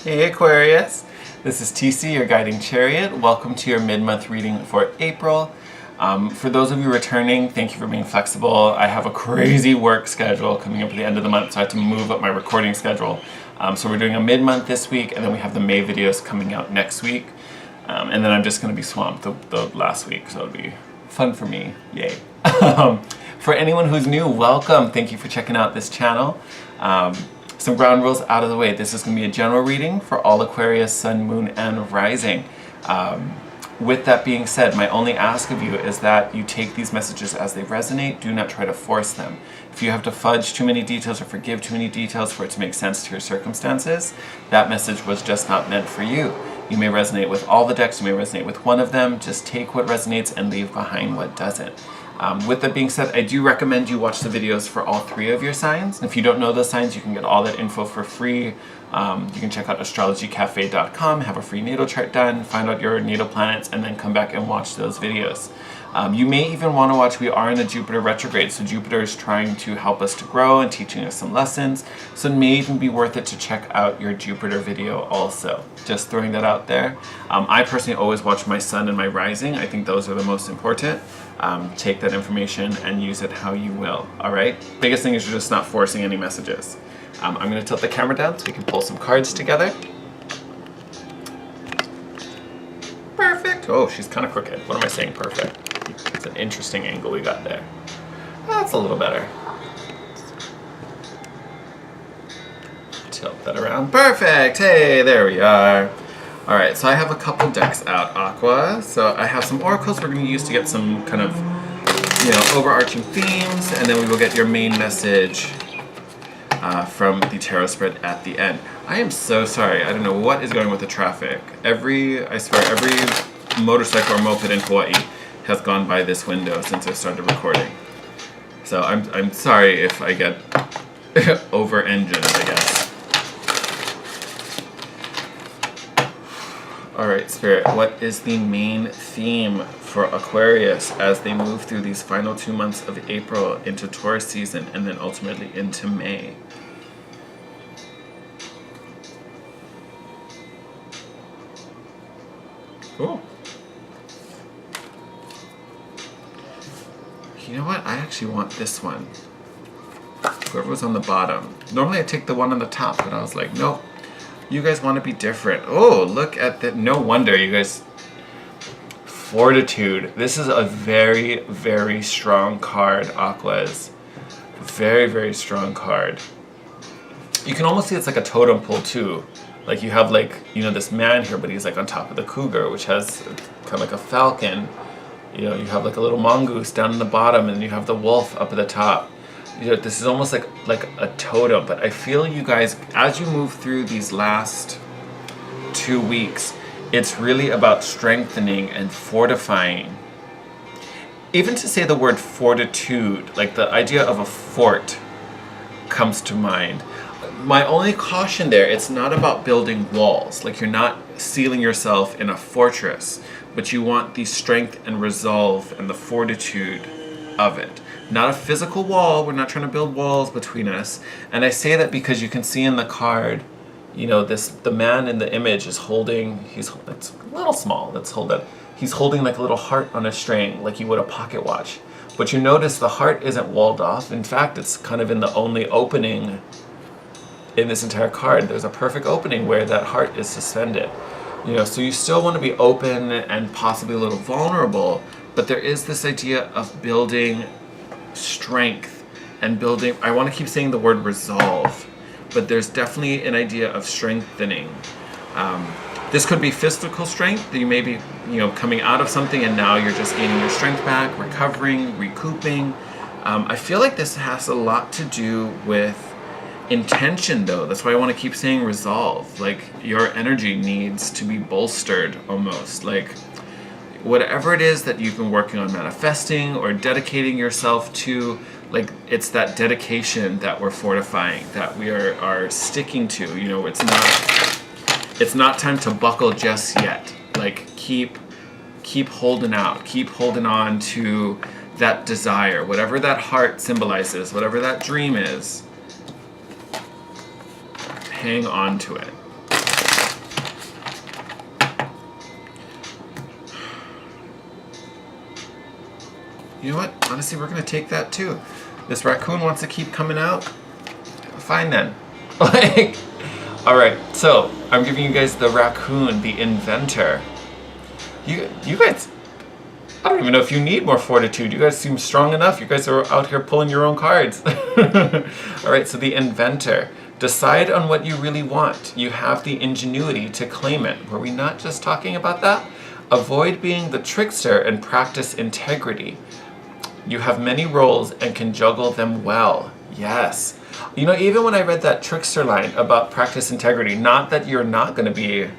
Hey Aquarius, this is TC, your guiding chariot. Welcome to your mid-month reading for April. For those of you returning, thank you for being flexible. I have a crazy work schedule coming up at the end of the month, so I had to move up my recording schedule. So we're doing a mid-month this week, and then we have the May videos coming out next week. And then I'm just going to be swamped the last week, so it'll be fun for me. Yay. For anyone who's new, welcome. Thank you for checking out this channel. Some ground rules out of the way. This is going to be a general reading for all Aquarius, Sun, Moon, and Rising. With that being said, my only ask of you is that you take these messages as they resonate. Do not try to force them. If you have to fudge too many details or forgive too many details for it to make sense to your circumstances, that message was just not meant for you. You may resonate with all the decks, you may resonate with one of them. Just take what resonates and leave behind what doesn't. With that being said, I do recommend you watch the videos for all three of your signs. If you don't know those signs, you can get all that info for free. You can check out astrologycafe.com, have a free natal chart done, find out your natal planets, and then come back and watch those videos. You may even want to watch, we are in a Jupiter retrograde, so Jupiter is trying to help us to grow and teaching us some lessons, so it may even be worth it to check out your Jupiter video also. Just throwing that out there. I personally always watch my Sun and my Rising. I think those are the most important. Take that information and use it how you will, all right? Biggest thing is you're just not forcing any messages. I'm gonna tilt the camera down so we can pull some cards together. Perfect. Oh, she's kind of crooked. What am I saying perfect? It's an interesting angle we got there. That's a little better. Tilt that around. Perfect. Hey, there we are. All right, so I have a couple decks out, Aqua. So I have some oracles we're going to use to get some kind of, overarching themes, and then we will get your main message from the tarot spread at the end. I am so sorry. I don't know what is going with the traffic. I swear, every motorcycle or moped in Hawaii has gone by this window since I started recording. So I'm sorry if I get over-engined, I guess. Alright, Spirit, what is the main theme for Aquarius as they move through these final 2 months of April into Taurus season and then ultimately into May? Cool. You know what? I actually want this one. Whoever was on the bottom. Normally I take the one on the top, but I was like, nope. You guys want to be different. Oh, look at that. No wonder you guys. Fortitude. This is a very, very strong card, Aquas. Very, very strong card. You can almost see it's like a totem pole too. Like you have this man here, but he's like on top of the cougar, which has kind of like a falcon. You have like a little mongoose down in the bottom, and you have the wolf up at the top. This is almost like a totem, but I feel you guys, as you move through these last 2 weeks, it's really about strengthening and fortifying. Even to say the word fortitude, like the idea of a fort comes to mind. My only caution there, it's not about building walls. Like you're not sealing yourself in a fortress, but you want the strength and resolve and the fortitude of it. Not a physical wall. We're not trying to build walls between us. And I say that because you can see in the card, the man in the image is holding, it's a little small, he's holding like a little heart on a string, like you would a pocket watch. But you notice the heart isn't walled off. In fact, it's kind of in the only opening in this entire card. There's a perfect opening where that heart is suspended. So you still want to be open and possibly a little vulnerable, but there is this idea of building strength and building, I want to keep saying the word resolve, but there's definitely an idea of strengthening. This could be physical strength, that you may be coming out of something and now you're just gaining your strength back, recovering, recouping. I feel like this has a lot to do with intention though. That's why I want to keep saying resolve. Like your energy needs to be bolstered almost. Like whatever it is that you've been working on manifesting or dedicating yourself to, like it's that dedication that we're fortifying, that we are sticking to. It's not time to buckle just yet. Like keep holding out, keep holding on to that desire, whatever that heart symbolizes, whatever that dream is. Hang on to it. You know what? Honestly, we're going to take that too. This raccoon wants to keep coming out. Fine then. Like, all right, so I'm giving you guys the raccoon, the inventor. You guys, I don't even know if you need more fortitude. You guys seem strong enough. You guys are out here pulling your own cards. All right, so the inventor. Decide on what you really want. You have the ingenuity to claim it. Were we not just talking about that? Avoid being the trickster and practice integrity. You have many roles and can juggle them well. Yes. You know, even when I read that trickster line about practice integrity, not that you're not going to be,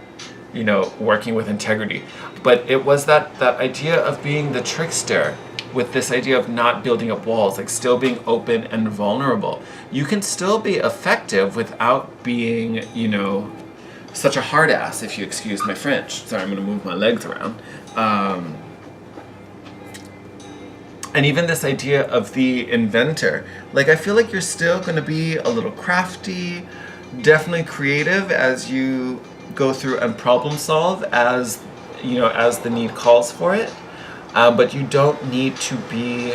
you know, working with integrity, but it was that idea of being the trickster with this idea of not building up walls, like still being open and vulnerable. You can still be effective without being, you know, such a hard ass, if you excuse my French. Sorry, I'm going to move my legs around. And even this idea of the inventor, like I feel like you're still going to be a little crafty, definitely creative as you go through and problem solve as, you know, as the need calls for it. But you don't need to be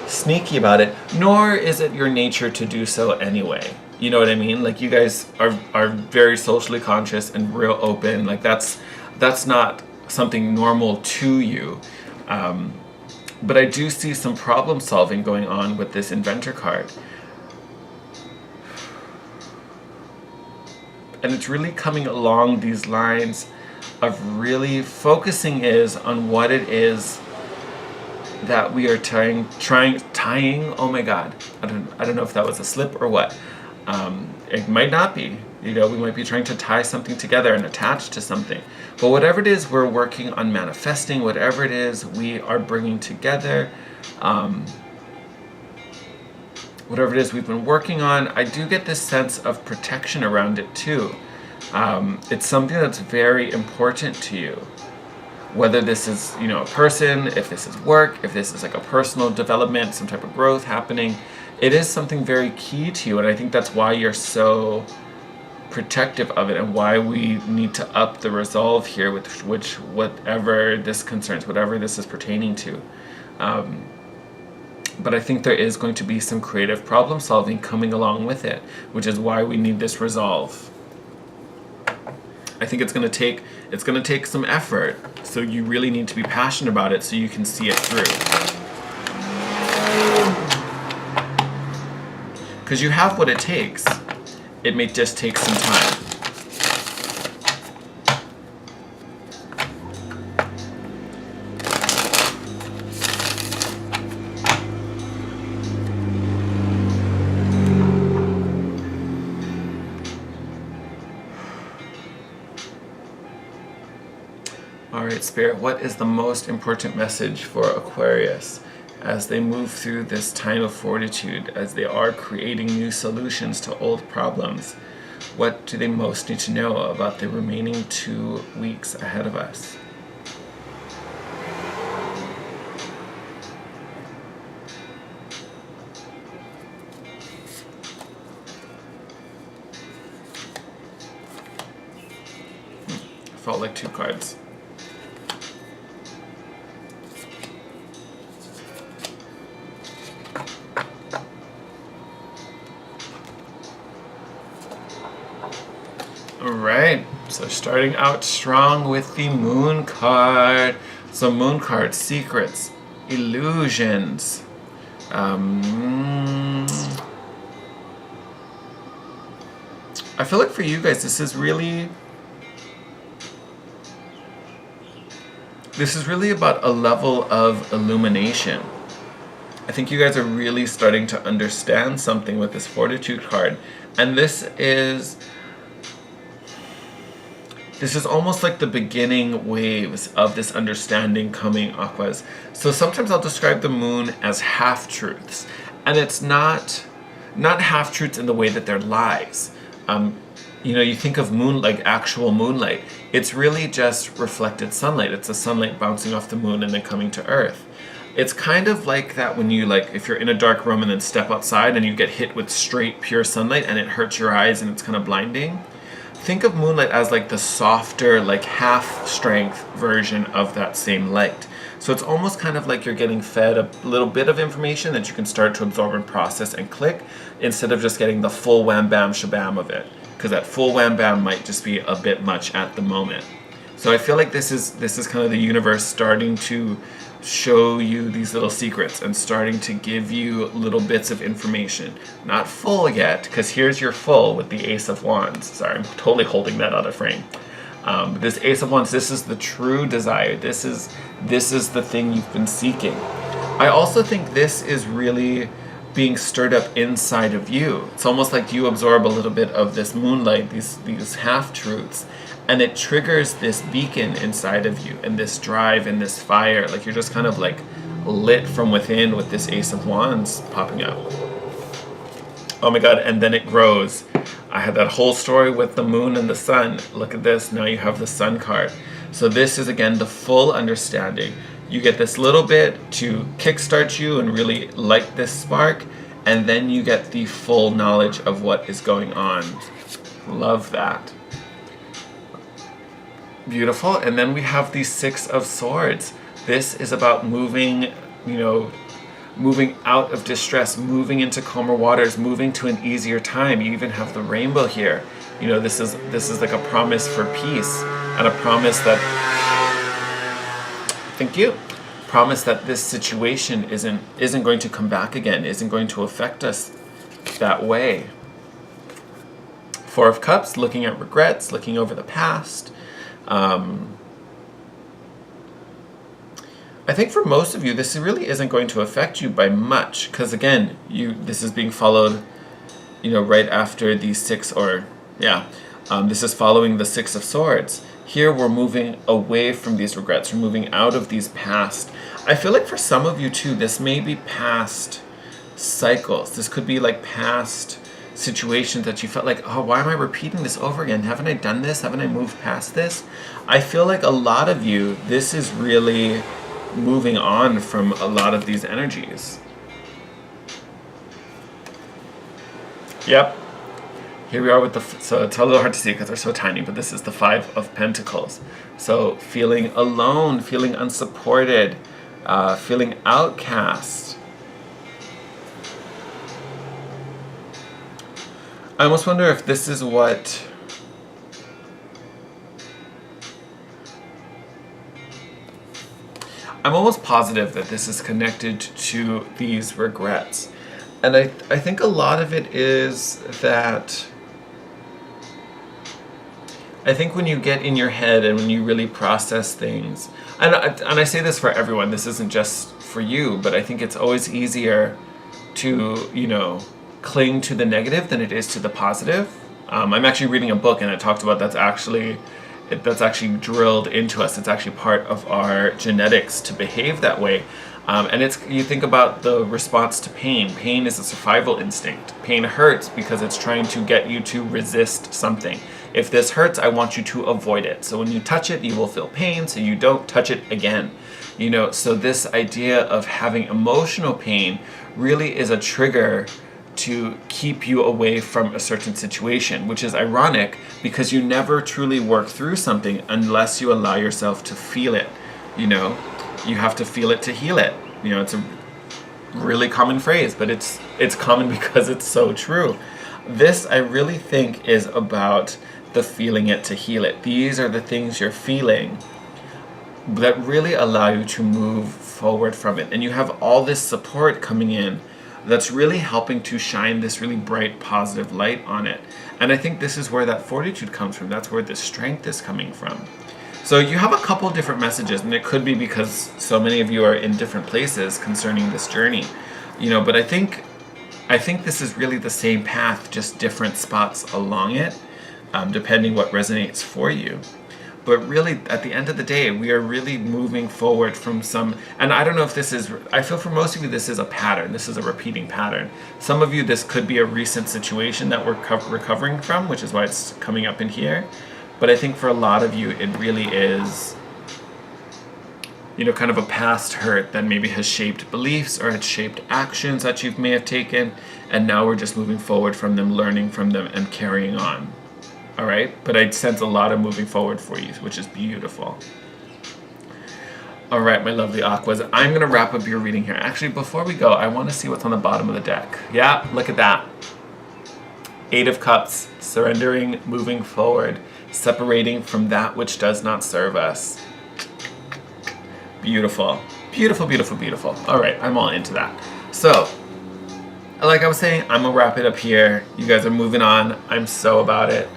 sneaky about it, nor is it your nature to do so anyway. You know what I mean? Like you guys are very socially conscious and real open. Like that's not something normal to you. But I do see some problem solving going on with this inventor card. And it's really coming along these lines of really focusing is on what it is that we are tying, oh my God. I don't know if that was a slip or what. It might not be. You know, we might be trying to tie something together and attach to something. But whatever it is we're working on manifesting, whatever it is we are bringing together, whatever it is we've been working on, I do get this sense of protection around it too. It's something that's very important to you. Whether this is, you know, a person, if this is work, if this is like a personal development, some type of growth happening, it is something very key to you. And I think that's why you're so protective of it and why we need to up the resolve here with whatever this concerns, whatever this is pertaining to. But I think there is going to be some creative problem solving coming along with it, which is why we need this resolve. I think it's going to take some effort, so you really need to be passionate about it so you can see it through. Because you have what it takes. It may just take some time. All right, Spirit, what is the most important message for Aquarius as they move through this time of fortitude, as they are creating new solutions to old problems? What do they most need to know about the remaining 2 weeks ahead of us? Felt like 2 cards. Alright, so starting out strong with the Moon card. So Moon card, secrets, illusions. I feel like for you guys, this is really about a level of illumination. I think you guys are really starting to understand something with this Fortitude card. And this is almost like the beginning waves of this understanding coming, Aquas. So sometimes I'll describe the moon as half-truths. And it's not half-truths in the way that they're lies. You know, you think of moon like actual moonlight. It's really just reflected sunlight. It's the sunlight bouncing off the moon and then coming to Earth. It's kind of like that when you, like, if you're in a dark room and then step outside and you get hit with straight, pure sunlight and it hurts your eyes and it's kind of blinding. think of moonlight as like the softer, like half strength version of that same light. So it's almost kind of like you're getting fed a little bit of information that you can start to absorb and process and click, instead of just getting the full wham bam shabam of it, because that full wham bam might just be a bit much at the moment. So I feel like this is kind of the universe starting to show you these little secrets and starting to give you little bits of information. Not full yet, because here's your full with the Ace of Wands. Sorry, I'm totally holding that out of frame. This Ace of Wands, this is the true desire. This is the thing you've been seeking. I also think this is really being stirred up inside of you. It's almost like you absorb a little bit of this moonlight, these half-truths, and it triggers this beacon inside of you, and this drive and this fire. Like you're just kind of like lit from within with this Ace of Wands popping up. Oh my God, and then it grows. I had that whole story with the moon and the sun. Look at this, now you have the sun card. So this is again the full understanding. You get this little bit to kickstart you and really light this spark, and then you get the full knowledge of what is going on. Love that. Beautiful. And then we have the Six of Swords. This is about moving, moving out of distress, moving into calmer waters, moving to an easier time. You even have the rainbow here. This is like a promise for peace, and a promise that, thank you, promise that this situation isn't going to come back again, isn't going to affect us that way. Four of Cups, looking at regrets, looking over the past. I think for most of you, this really isn't going to affect you by much, because again, this is being followed, right after the this is following the Six of Swords. Here we're moving away from these regrets. We're moving out of these past. I feel like for some of you too, this may be past cycles. This could be like past situations that you felt like, oh, why am I repeating this over again? Haven't I done this? Haven't I moved past this? I feel like a lot of you, this is really moving on from a lot of these energies. Yep. Here we are with so it's a little hard to see because they're so tiny, but this is the Five of Pentacles. So feeling alone, feeling unsupported, feeling outcast. I almost wonder if this is what I'm almost positive that this is connected to these regrets. And I think a lot of it is that I think when you get in your head and when you really process things, and I say this for everyone, this isn't just for you, but I think it's always easier to, cling to the negative than it is to the positive. I'm actually reading a book and it talked about that's actually drilled into us. It's actually part of our genetics to behave that way. And you think about the response to pain. Pain is a survival instinct. Pain hurts because it's trying to get you to resist something. If this hurts, I want you to avoid it. So when you touch it, you will feel pain, so you don't touch it again. So this idea of having emotional pain really is a trigger to keep you away from a certain situation, which is ironic because you never truly work through something unless you allow yourself to feel it. You have to feel it to heal it. It's a really common phrase, but it's common because it's so true. This, I really think, is about the feeling it to heal it. These are the things you're feeling that really allow you to move forward from it. And you have all this support coming in that's really helping to shine this really bright, positive light on it. And I think this is where that fortitude comes from. That's where the strength is coming from. So you have a couple different messages, and it could be because so many of you are in different places concerning this journey. But I think this is really the same path, just different spots along it, depending what resonates for you. But really, at the end of the day, we are really moving forward from some, and I don't know if this is, I feel for most of you, this is a pattern. This is a repeating pattern. Some of you, this could be a recent situation that we're recovering from, which is why it's coming up in here. But I think for a lot of you, it really is, kind of a past hurt that maybe has shaped beliefs or has shaped actions that you may have taken. And now we're just moving forward from them, learning from them, and carrying on. all right? But I sense a lot of moving forward for you, which is beautiful. All right, my lovely Aquas, I'm gonna wrap up your reading here. Actually, before we go, I wanna see what's on the bottom of the deck. Yeah, look at that. 8 of Cups, surrendering, moving forward, separating from that which does not serve us. Beautiful, beautiful, beautiful, beautiful. All right, I'm all into that. So, like I was saying, I'm gonna wrap it up here. You guys are moving on. I'm so about it.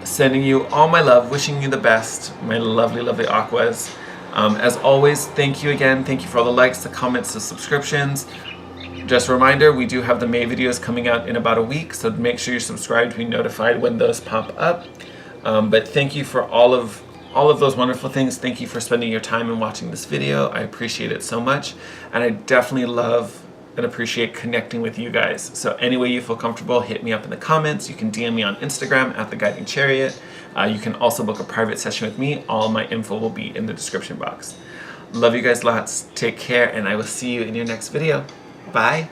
Sending you all my love, wishing you the best, my lovely, lovely Aquas. As always, thank you again. Thank you for all the likes, the comments, the subscriptions. Just a reminder, we do have the May videos coming out in about a week, so make sure you're subscribed to be notified when those pop up. But thank you for all of those wonderful things. Thank you for spending your time and watching this video. I appreciate it so much, and I definitely love and appreciate connecting with you guys. So any way you feel comfortable, hit me up in the comments. You can DM me on Instagram at The Guiding Chariot. You can also book a private session with me. All my info will be in the description box. Love you guys lots. Take care, and I will see you in your next video. Bye.